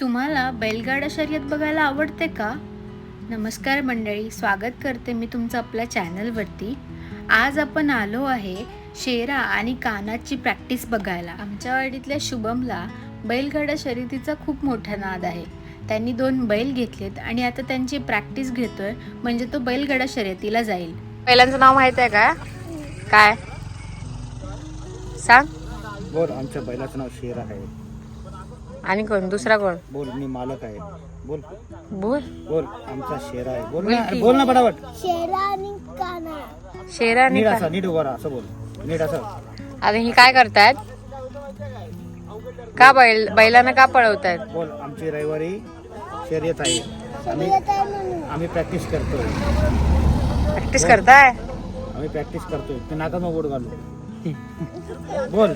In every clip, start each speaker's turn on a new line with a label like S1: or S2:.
S1: तुम्हाला बैलगाडा शर्यत बघायला आवडते का? नमस्कार मंडळी, स्वागत करते मी तुमचं आपल्या चॅनलवरती. आज आपण आलो आहे शेरा आणि कानाची प्रॅक्टिस बघायला. आमच्या वाडीतल्या शुभमला बैलगाडा शर्यतीचा खूप मोठा नाद आहे. त्यांनी 2 बैल घेतलेत आणि आता त्यांची प्रॅक्टिस घेतोय, म्हणजे तो बैलगाडा शर्यतीला जाईल.
S2: बैलांचं नाव माहित आहे का? काय सांग.
S3: बोल. आमच्या बैलाचं नाव शेरा आहे.
S2: आणि कोण दुसरा कोण?
S3: बोल. मी मालक आहे. बोल
S2: बोल
S3: बोल. आमचा शेरा आहे. बोल
S2: बोल
S3: ना,
S2: की.
S3: बोल ना पटापट.
S2: शेरा आणि
S3: नीट
S2: का?
S3: असा, नीट उभा राहा, असं बोल. नीट असं.
S2: आणि ही काय करतायत? का बैलांना का पळवतायत?
S3: बोल. आमची रविवारी शर्यत आहे. आम्ही प्रॅक्टिस करतोय.
S2: प्रॅक्टिस करताय?
S3: आम्ही प्रॅक्टिस करतोय. ते नाकात मग बोट घालू. बोल.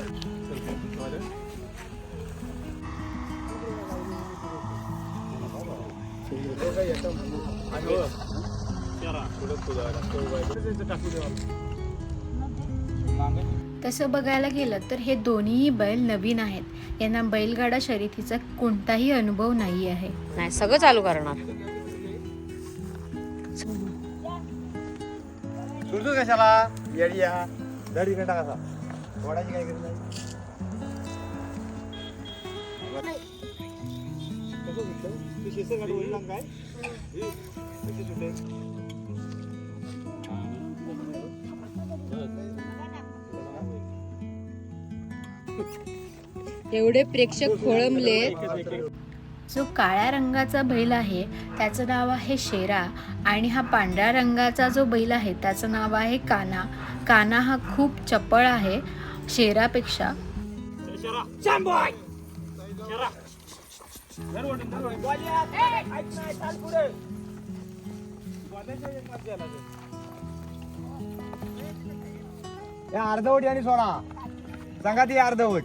S1: तसं बघायला गेलं तर हे दोन्हीही बैल नवीन आहेत. यांना बैलगाडा शर्यतीचा कोणताही अनुभव नाही आहे.
S2: नाही, सगळं चालू करणार.
S3: सुरतू कशाला येड्या दडी कंटा कसा वडाची काय करत नाही. तू शेसर गाडी ओढला काय
S2: एवढे प्रेक्षक खोळंबले.
S1: जो काळ्या रंगाचा बैल आहे त्याचं नाव आहे शेरा आणि हा पांढऱ्या रंगाचा जो बैल आहे त्याचं नाव आहे काना. काना हा खूप चपळ आहे शेरापेक्षा.
S3: अर्धवट आणि सोडा सांगा ती अर्धवट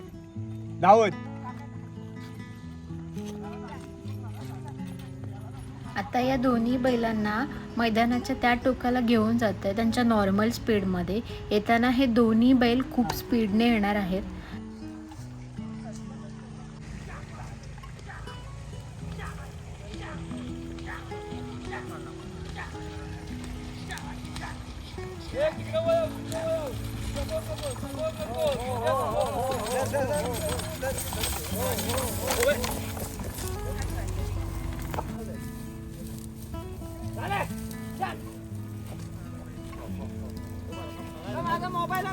S3: धावत.
S1: आता या दोन्ही बैलांना मैदानाच्या त्या टोकाला घेऊन जात आहे त्यांच्या नॉर्मल स्पीडमध्ये. येताना हे दोन्ही बैल खूप स्पीडने येणार आहेत.
S3: मोबाईल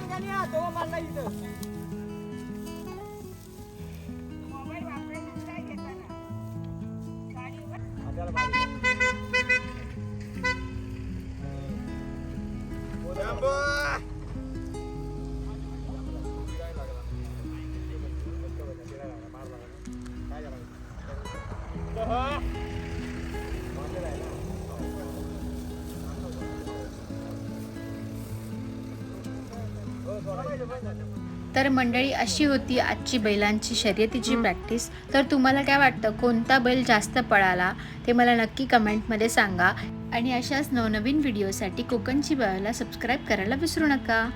S1: तर मंडळी, अशी होती आजची बैलांची शर्यतीची प्रॅक्टिस. तर तुम्हाला काय वाटतं, कोणता बैल जास्त पळाला ते मला नक्की कमेंटमध्ये सांगा. आणि अशाच नवनवीन व्हिडिओसाठी कोकणची बाळाला सबस्क्राईब करायला विसरू नका.